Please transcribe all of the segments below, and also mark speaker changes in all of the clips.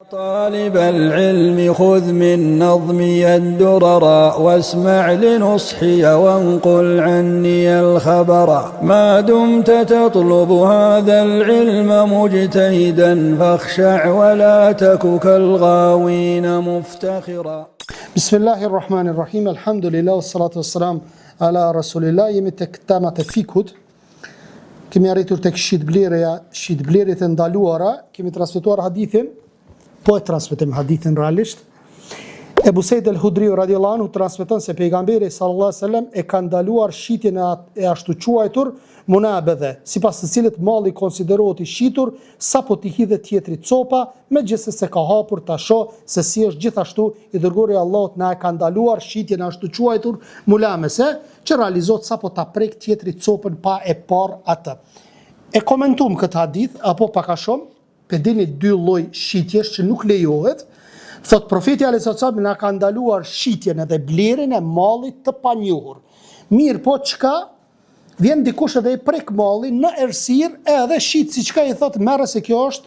Speaker 1: طالب العلم خذ من نظمي الدرر واسمع لنصحي وانقل عني الخبر ما دمت تطلب هذا العلم مجتهدا فاخشع ولا تك كالغاوين مفتخرا.
Speaker 2: بسم الله الرحمن الرحيم الحمد لله والصلاة والسلام على رسول الله. Jemi tek temat e fikut. Kemi arritur tek shitblerjet e ndaluara. Kemi transmetuar hadithin, po e transmetojmë hadithin realisht. Ebu Sejt el-Hudri radiallahu anhu transmeton se pejgamberi sallallahu alaihi wasallam e ka ndaluar shitjen e ashtu quajtur munabedhe, sipas të cilët malli konsiderohet i shitur sapo t'i hidhet tjetrit copa, megjithëse se ka hapur ta shoh se si është. Gjithashtu i dërguari i Allahut na e ka ndaluar shitjen e ashtu quajtur mulamese, që realizohet sapo ta prek tjetrit copën pa e parë atë. E komentuam këtë hadith apo pak a shumë, pe dini dy lloj shitjesh që nuk lejohet. Thot profeti alayhis salam na ka ndaluar shitjen edhe blerjen e mallit të panjohur. Mirë, po çka vjen dikush edhe i prek mallin në errësirë edhe shit si çka i thot merre se kjo është,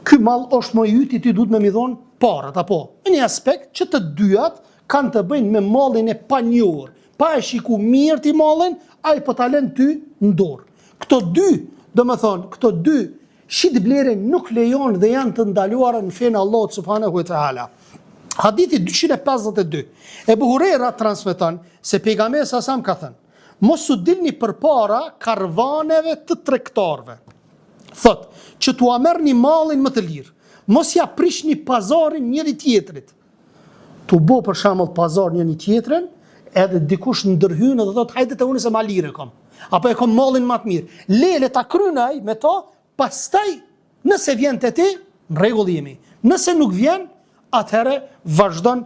Speaker 2: ky mall është më i yti, ti duhet më dhon parat apo. Në një aspekt që të dyat kanë të bëjnë me mallin e panjohur. Pa e shiku mirë ti mallin, ai po ta lën ty në dorë. Këto dy shitblerje nuk lejon dhe janë të ndaluara në fenë Allahut subhanahu wa taala. Hadithi 252. Ebu Hurera transmeton se pejgamberi sa ka thënë: mos u dilni përpara karvaneve të tregtarëve. Thot që t'u merrni mallin më të lirë. Mos ja prishni pazarin njëri tjetrit. Tu bo për shembull pazar njëri tjetrin, edhe dikush ndërhyn dhe thot hajde te unë se ma lirë kam. Apo e kam mallin më të mirë. Lele ta krynaj me to. Pastaj, nëse vjen të ti, në rregull jemi. Nëse nuk vjen, atëherë vazhdon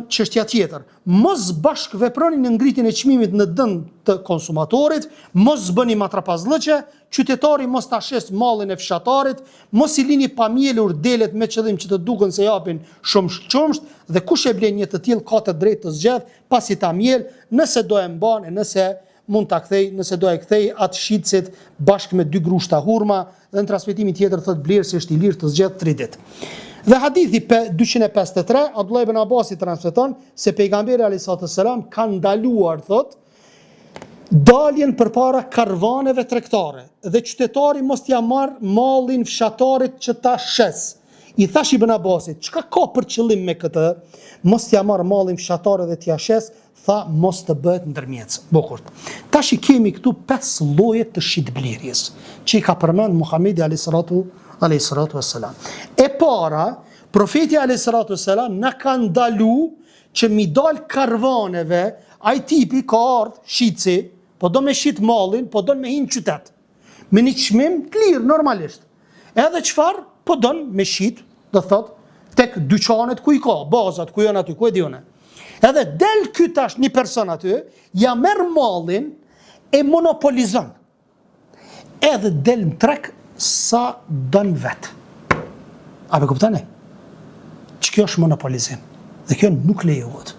Speaker 2: çështja tjetër. Mos bashk veproni në ngritjen e çmimit në dëm të konsumatorit, mos bëni matrapazllëqe, qytetari mos ta shes mallin e fshatarit, mos i lini pamjelur delet me qëllim që të duken se japin shumë qumsht, dhe kush e blen një të tillë ka të drejtë të zgjedh pasi ta mjel, nëse do e mban e nëse mund ta kthej, nëse do e kthej atë shitset bashkë me 2 grushta hurma, dhe në transmetimin tjetër thot blerë se është i lirë të zgjedh 3 ditë. Dhe hadithi 253, Abdullah ibn Abbas i transmeton se pejgamberi alayhis salam ka ndaluar, thot, daljen përpara karvaneve tregtare dhe qytetari mos t'ia marr mallin fshatarit që ta shes. I thash ibn Abbasit, çka ka për qëllim me këtë? Mos t'ia marr mallin fshatarit dhe t'ia shes, tha mos të bëhet ndërmjetës. Bukur. Tash i kemi këtu 5 lloje të shitblerjes që i ka përmend Muhamedi alayhis salatu wassalam. E para, profeti alayhis salatu wassalam na ka ndalu që mi dal karvaneve, ai tipi ka ardh shitsi, po do me shit mallin, po do me hin qytet. Me një çmim të lirë normalisht. Edhe çfarë? Po don me shit, do thot, tek dyqanet ku i ka, bazat ku janë aty, ku e diune. Edhe del ky tash një person aty, ja merr mallin e monopolizon. Edhe del në treg sa don vet. A be kuptoni? Kjo është monopolizim. Dhe kjo nuk lejohet.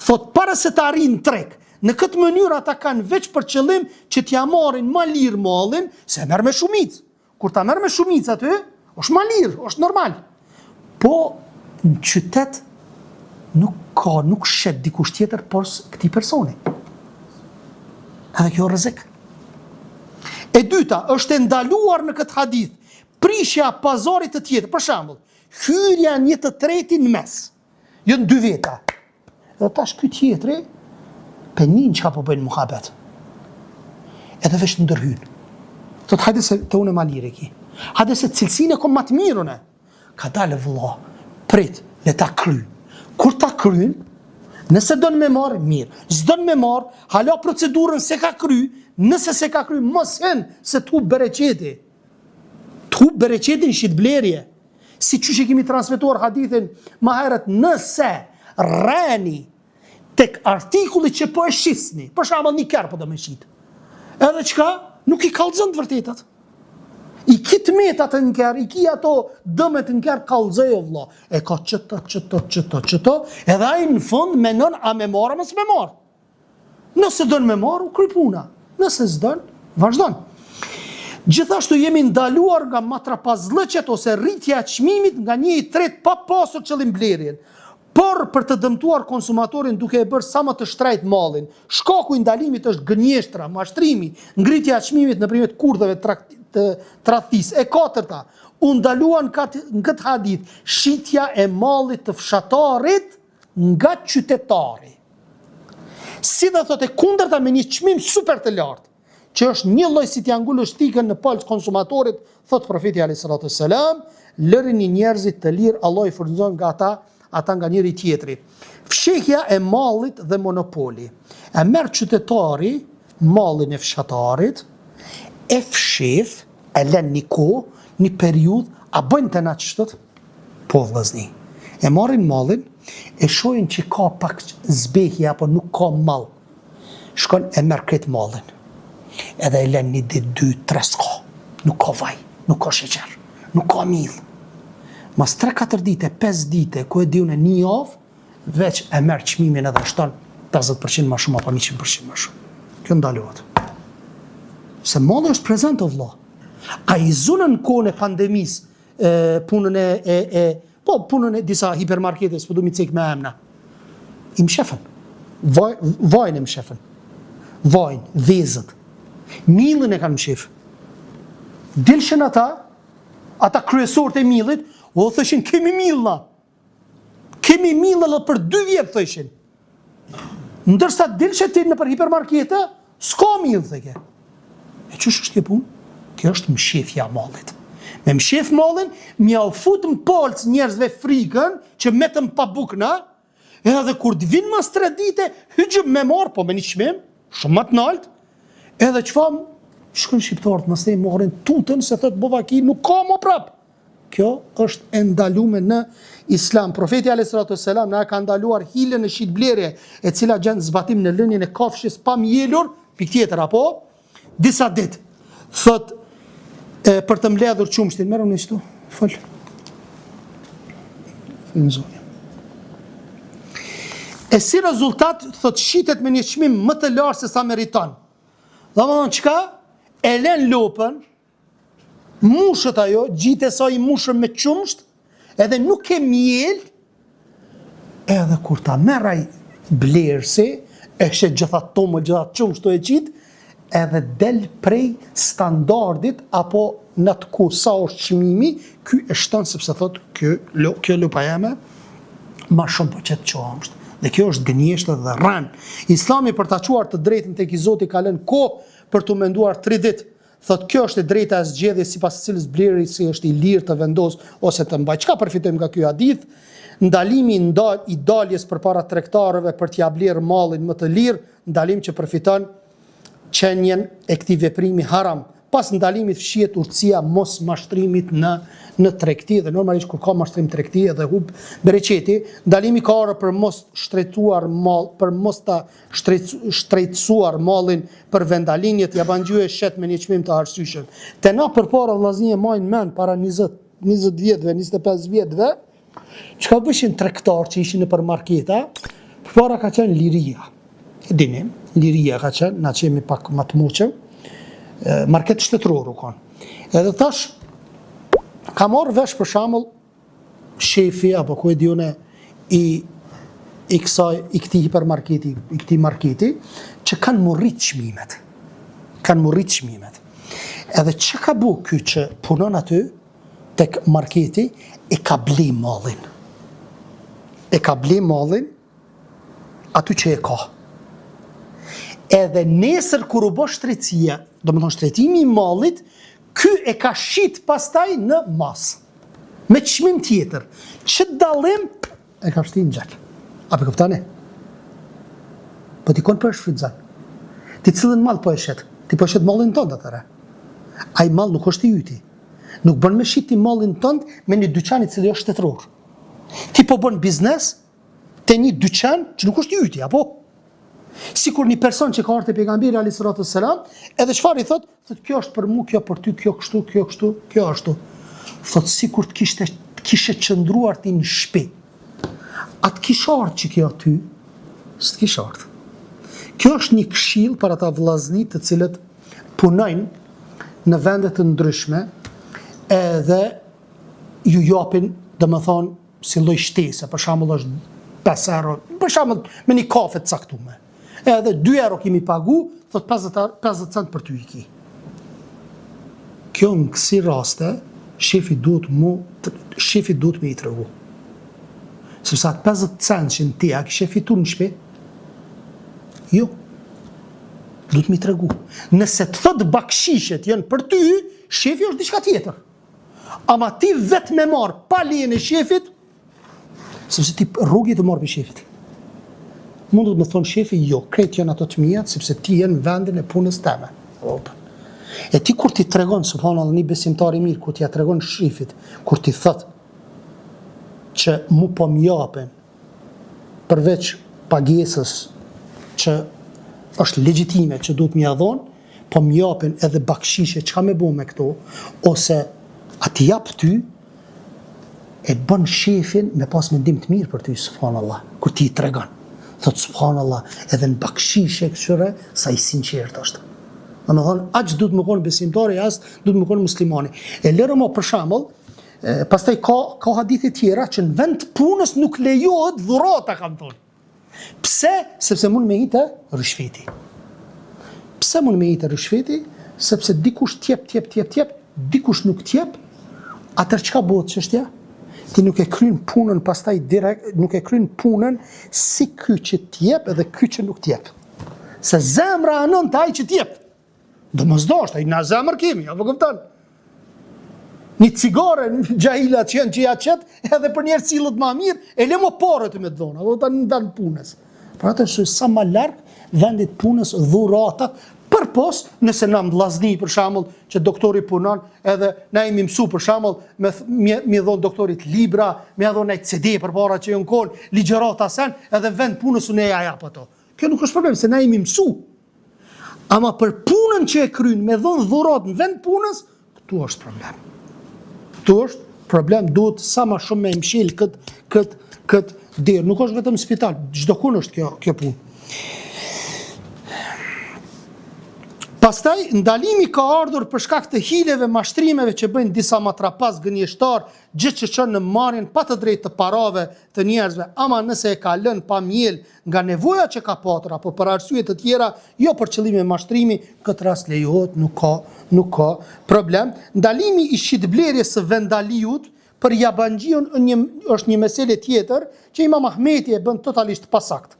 Speaker 2: Thot para se të arrijnë treg, në këtë mënyrë ata kanë veç për qëllim që t'ja marrin më lirë mallin, se merr me shumicë. Kur ta merr me shumicë aty, është më lirë, është normal. Po në qytet nuk shet dikush tjetër por këtij personi. Edhe kjo rrezik. E dyta, është e ndaluar në këtë hadith prishja pazarit të tjetër. Për shembull, hyrja një të tretin në mes. Jo në 2 veta. Dhe tash ky tjetri penin çka po bëjnë muhabet. Edhe vesh ndërhyn. Thot hajde se të unë ma lirë ki. Hajde se cilësinë e kom më të mirën e. Ka dalë vëlla, prit, le ta kry. Kur ta kryn, nëse don me marr, mirë. S'don me marr, hala procedurën se ka kry, nëse se ka kry, mos hen se t'hu bereqeti. T'hu bereqetin shitblerje. Si që kemi transmetuar hadithin më herët, nëse rreni tek artikulli që po e shisni, për shembull një kerr po do me shit. Edhe çka? Nuk i kallzon të vërtetat. I kit metat në kerr, i ki ato dëmet në kerr, kallzoj o vlla. E ka çto, edhe ai në fund menon a me marr apo s'me marr. Nëse don me marr, u kry puna. Nëse s'don, vazhdon. Gjithashtu jemi ndaluar nga matrapazllëqet ose rritja e çmimit nga 1/3 pa pasur qëllim blerjen, por për të dëmtuar konsumatorin duke e bërë sa më të shtrejt mallin. Shkaku i ndalimit është gënjeshtra, mashtrimi, ngritja e çmimit nëpërmjet kurdhave të tradhtisë. E katërta, u ndaluan në këtë hadith shitja e mallit të fshatarit nga qytetari. Si dhe thotë e kundërta me një çmim super të lartë, që është një lloj si t'ia ngulësh stikën në palc konsumatorit, thot profeti alayhis salatu wassalam, lërini njerëzit të lirë, Allah i furnizon nga ata nga njëri tjetri. Fshehja e mallit dhe monopoli. E merr qytetari mallin e fshatarit, e fshef, e lën një kohë, një periudhë, a bëjnë të na çështot? Po vëllazni. E marrin mallin, e shohin që ka pak zbehje apo nuk ka mall. Shkon e merr këtë mallin. Edhe e lën një ditë, 2-3 s'ka. Nuk ka vaj, nuk ka sheqer, nuk ka miell. Mas 3-4 dite, 5 dite, ku e diun e një javë, veç e merr çmimin edhe shton 50% më shumë apo 100% më shumë. Kjo ndalohet. Se malli është prezent o vëlla. A i zunën kohën e pandemisë, punën e disa hipermarkete, s'po du mi cek me emna. I më shefën. Vajnë e më shefën. Vajnë, vezët. Millin e kanë më shef. Dilshen ata kryesorët e millit, o thëshin kemi millna. Kemi millna për 2 vjetë thëshin. Ndërsa dilshet ti në për hipermarkete, s'ka mill theke. E ç'është është kjo punë? Kjo është mshefja mallit. Me mshef mallin, mja u fut në palc njerëzve frikën, që metëm pa bukna, edhe kur të vinë mas 3 dite, hygjëm me marë, po me një çmim, shumë më të nalt, edhe çfarë shkën shqiptarët mëse i marrin tutën, se thot bovaki nuk ka më prap. Kjo është e ndalume në Islam. Profeti alayhis salatu wassalam na ka ndaluar hilën e shitblerje, e cila gjen zbatim në lënien e kafshës pa mjelur, pikë tjetër apo disa ditë. Thot për të mbledhur qumshtin, merrëm në çtu, fol. E si rezultat, thot shitet me një çmim më të lartë se sa meriton. Domethënë çka? E lën lopën, mushët ajo, gjitë e sa i mushën me qumsht, edhe nuk e miel, edhe kur ta merraj blerësi, e shet gjitha tomë, gjitha qumshtu e qitë, edhe del prej standardit, apo në të ku sa është çmimi, ky e shton sepse thot kjo lupa jeme, ma shumë po qëtë qomsht. Dhe kjo është gënjeshtë dhe rran. Islami për ta quar të drejtën tek i Zoti ka lënë kohë për të menduar 3 ditë. Thot kjo është e drejta e zgjedhjes sipas cilës bleri si është i lirë të vendos ose të mbaj. Çka përfitojmë nga ky hadith? Ndalimi i daljes përpara tregtarëve për t'ia blerë mallin më të lirë, ndalim që përfiton qenjen e këtij veprimi haram. Pas ndalimit fshihet urtësia mos mashtrimit në tregti, dhe normalisht kur ka mashtrim tregti edhe hub bereqeti, ndalimi ka ardhur për mos shtrejtuar mall, për mos ta shtrejtësuar mallin për vendalinjet, ja ban gjye shet me një çmim të arsyeshëm. Te na përpara vllaznie majnë mend para 20 vjetëve, 25 vjetëve, çka bëshin tregtar që ishin në marketa, përpara ka qenë liria. E dini, liria ka qenë, na qemi pak më të muqëm, market shtetëror u kanë. Edhe tash ka marrë vesh për shembull shefi apo ku e diune i këtij hipermarketi, i këtij marketi, që kanë morrit çmimet. Edhe çka ka bu ky që punon aty tek marketi, e ka ble mallin. Aty që e ka. Edhe nesër kur u bë shtrejtësia, do më thonë shtrejtimi i mallit, ky e ka shit pastaj në mas. Me çmim tjetër. Që dallim e ka shtin gjak. A për kuptani? Po ti kon për shfrytëzan. Ti cilën mall po e shet? Ti po shet mallin tënd atëre. Ai mall nuk është i yti. Nuk bën me shit ti mallin tënd me një dyqan i cili është shtetëror. Ti po bën biznes te një dyqan që nuk është i yti, apo? Sikur një person që ka ardhur te pejgamberi alayhis salatu wassalam, edhe çfarë i thot? Thot kjo është për mua, kjo për ty, kjo kështu, kjo ashtu. Thot sikur të kishe qëndruar ti në shtëpi. Atë kish ardhur që kjo aty, s'kish ardhur. Kjo është një këshill për ata vllazni të cilët punojnë në vendet të ndryshme edhe ju japin, domethënë, si lloj shtese, për shembull është 5 euro, për shembull me një kafe të caktuar. Edhe 2 euro kemi pagu, thot 50 cent për ty i ki. Kjo në kësi raste, shefi duhet me i tregu. Sepse atë 50 cent që në tia, kështë fitur në shpe? Jo. Duhet me i tregu. Nëse të thot bakshishet janë për ty, shefi është diçka tjetër. Ama ti vetë me marë pa lejen e shefit, sepse ti rrugi të marë për shefit. Mundu të më thonë shefi, jo, kretë janë ato të mijat, sepse ti jenë në vendin e punës teme. E ti kur ti tregon, subhanallahu, një besimtar i mirë, kur ti ja tregon shefit, kur ti thot që mu po m'japen përveç pagesës që është legjitime që duhet m'ja dhonë, po m'japen edhe bakshishe, çka me bo me këto, ose ati jap ty, e bën shefin me pas mendim të mirë për ty, subhanallah, kur ti i tregon. Thot subhanallah, edhe në bakshishe këtyre sa i sinqert është. Domethënë, aq duhet më konë besimtari, as duhet më konë muslimani. E lërë më për shembull, pastaj ka hadithe tjera që në vend të punës nuk lejohet dhurata, kam thonë. Pse? Sepse mund me hitë rishfeti. Pse mund me hitë rishfeti? Sepse dikush tjep, dikush nuk tjep, atër çka bëhet çështja? Ti nuk e kryen punën pastaj direkt, nuk e kryen punën si ky që tjep edhe ky që nuk tjep. Se zemra anon të ai që tjep. Domosdoshta, i na zemër kemi, apo kupton? Një cigare, gjahilat që janë që ja qet, edhe për njerë cilët ma mirë, e le më porët me dhona, apo ta në punës. Pra atë është sa ma larkë vendit punës dhuratat, për pos, nëse na mbllazni për shembull që doktori punon, edhe na jemi mësu për shembull me dhon doktorit libra, me dhon ai CD përpara që jon kon, ligjërata sen, edhe vend punës unë ja jap ato. Kjo nuk është problem se na jemi mësu. Ama për punën që e kryen me dhon dhurat në vend punës, këtu është problem. Këtu është problem, duhet sa më shumë me mshil kët derë. Nuk është vetëm spital, çdo kun është kjo punë. Pastaj, ndalimi ka ardhur për shkak të hileve, mashtrimeve që bëjnë disa matrapas gënjeshtar, gjë që çon në marrjen pa të drejtë të parave të njerëzve, ama nëse e ka lënë pa miell nga nevoja që ka patur apo për arsye të tjera, jo për qëllime mashtrimi, këtë rast lejohet, nuk ka problem. Ndalimi i shitblerjes së vendaliut për jabanxhiun është një meselë tjetër që Imam Ahmeti e bën totalisht pasakt.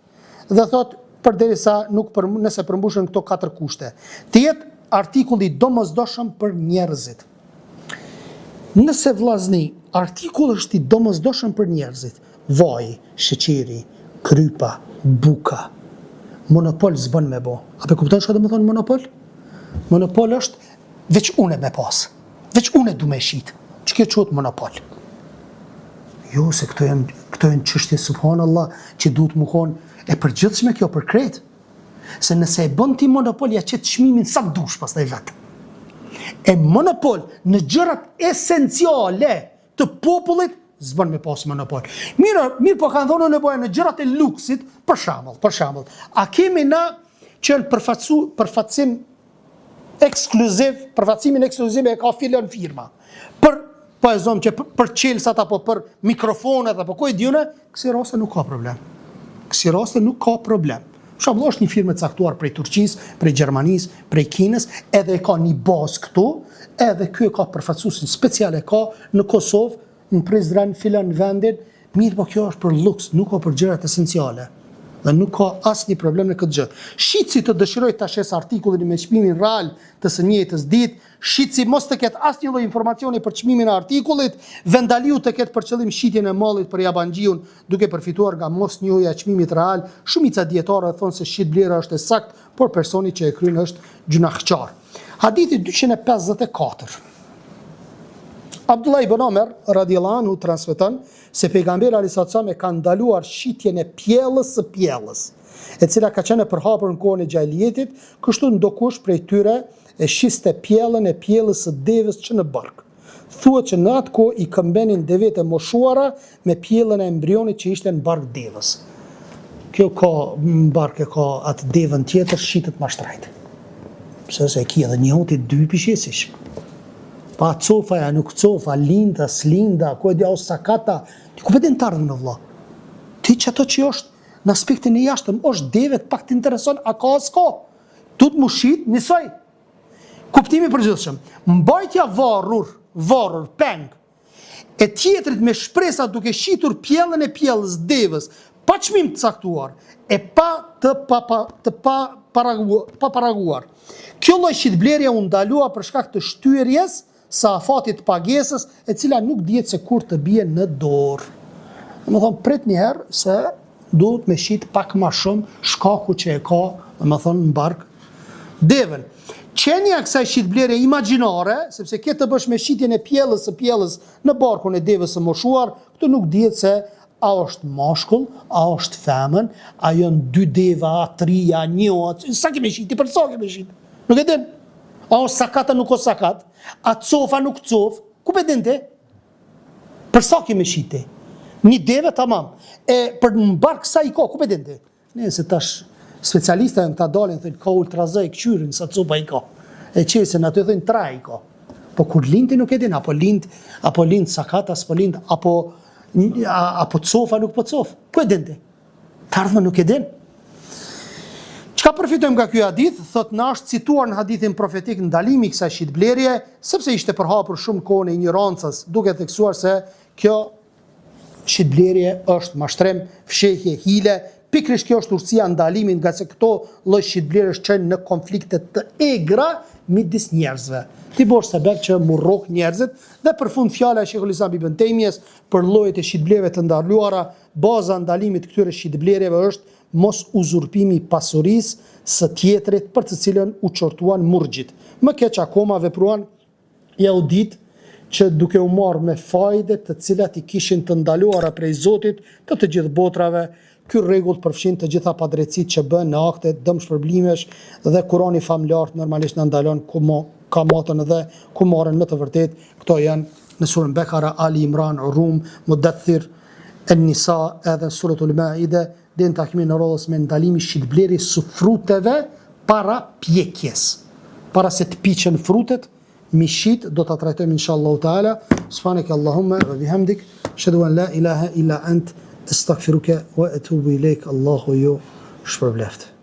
Speaker 2: Dhe thotë përderisa nëse përmbushen këto 4 kushte. Të jetë artikulli domosdoshëm për njerëzit. Nëse vllazni, artikull është i domosdoshëm për njerëzit, vaj, sheqeri, krypa, buka, monopol s'bën me bo. A pe kupton çka do të thonë monopol? Monopol është veç unë me pas. Veç unë du me shit. Ç'kjo quhet monopol? Jo, se këto janë çështje subhanallah që duhet më konë e përgjithshme kjo për krejt. Se nëse e bën ti monopol, ja qet çmimin sa dush pastaj vet. E monopol në gjërat esenciale të popullit s'bën me pas monopol. Mirë po kanë thonë nevoja në gjërat e luksit, për shembull. A kemi na që përfaqësim ekskluziv, përfaqësimin ekskluziv e ka filon firma. Po e zom që për qelsat apo për mikrofonat apo ku e diune, kësi raste nuk ka problem. Shembull është një firmë e caktuar prej Turqisë, prej Gjermanisë, prej Kinës, edhe e ka një bazë këtu, edhe ky e ka përfaqësuesin special e ka në Kosovë, në Prizren, filan vendin, mirë po kjo është për luks, nuk ka për gjërat esenciale. Dhe nuk ka asnjë problem në këtë gjë. Shitsi të dëshiroj ta shes artikullin me çmimin real të së njëjtës ditë, shitsi mos të ketë asnjë lloj informacioni për çmimin e artikullit, vendaliu të ketë për qëllim shitjen e mallit për jabanxhiun, duke përfituar nga mosnjohja e çmimit real. Shumica dietarë thonë se shitblera është e saktë, por personi që e kryen është gjunaqçar. Hadithi 254. Abdullah ibn Omer radhiyallahu anhu transmeton se pejgamberi alayhis salam e ka ndaluar shitjen e pjellës së pjellës, e cila ka qenë e përhapur në kohën e xahiliyetit, kështu ndokush prej tyre e shiste pjellën e pjellës së devës që në bark. Thuhet që në atë kohë i këmbenin devet e moshuara me pjellën e embrionit që ishte në bark devës. Kjo ka në bark e ka atë devën tjetër shitet mashtrajt. se ki edhe një hotit dy pishesish. Pa cofa ja nuk cofa, linda, slinda, ku e dja o sakata, ti ku përdin të ardhën në vla. Ti që ato që është në aspektin e jashtëm, është devet pak të intereson, a ka s'ka. Tut mu shit, njësoj. Kuptimi përgjithshëm. Mbajtja varur, peng, e tjetrit me shpresa duke shitur pjellën e pjellës devës, pa çmim të caktuar, e pa paraguar. Kjo lloj shitblerje u ndalua për shkak të shtyerjes së afatit pagesës, e cila nuk dihet se kur të bie në dorë. Më thonë, prit një herë se duhet me shit pak ma shumë shkaku që e ka, më thonë, në bark devën. Qenja kësaj shitblerje imagjinare, sepse ke të bësh me shitjen e pjellës së pjellës në barkun e devës së moshuar, këtu nuk dihet se a është mashkull, a është femën, a janë dy deva, a trija, a një, sa kemi shiti, për sa kemi shiti? Nuk e din. A është sakat, a nuk është sakat? A cof, a nuk cof? Ku pe din te? Për sa kemi shiti? Një deve, tamam. E për në bark sa i ka, ku pe din te? Ne, se tash specialista në këta dalin, thënë, ka ultrazaj këqyrin, sa copa i ka. E qesën, atë thënë, tra i ka. Po kur lindi nuk e din, apo lind sakat, apo lind, apo cofa nuk po cof. Ku e din te? Tardhme nuk e din. Çka përfitojmë nga ky hadith? Thot na është cituar në hadithin profetik ndalimi i kësaj shitblerje, sepse ishte përhapur shumë kohën e ignorancës, duke theksuar se kjo shitblerje është mashtrim, fshehje, hile. Pikrisht kjo është urtësia ndalimin, nga se këto lloj shitblerësh çojnë në konflikte të egra midis njerëzve. Ti bosh sebeb që murrok njerëzit, dhe për fund fjala e Sheikhul Islam Ibn Taymiyes për llojet e shitblerjeve të ndaluara, baza e ndalimit këtyre shitblerjeve është mos uzurpimi pasurisë së tjetrit për të cilën u çortuan murxhit. Më keq akoma vepruan jehudit që duke u marrë me fajde të cilat i kishin të ndaluara prej Zotit të gjithë botrave. Ky rregull përfshin të gjitha padrejtësitë që bën në akte dëmshpërblimesh dhe Kurani famlar normalisht na ndalon kamatën dhe kumarën më të vërtet. Këto janë në surën Bekara, Ali Imran, Rum, Mudaththir, An-Nisa edhe suratul Maide, dhe në takimin e radhës me ndalimi shitblerjes së fruteve para pjekjes. Para se të piqen frutet, mi shit, do ta trajtojmë inshallah taala. Subhanaka Allahumma wa bihamdik, ashhadu an la ilaha illa ant, astaghfiruka wa atubu ilaik. Allahu ju shpërbleft.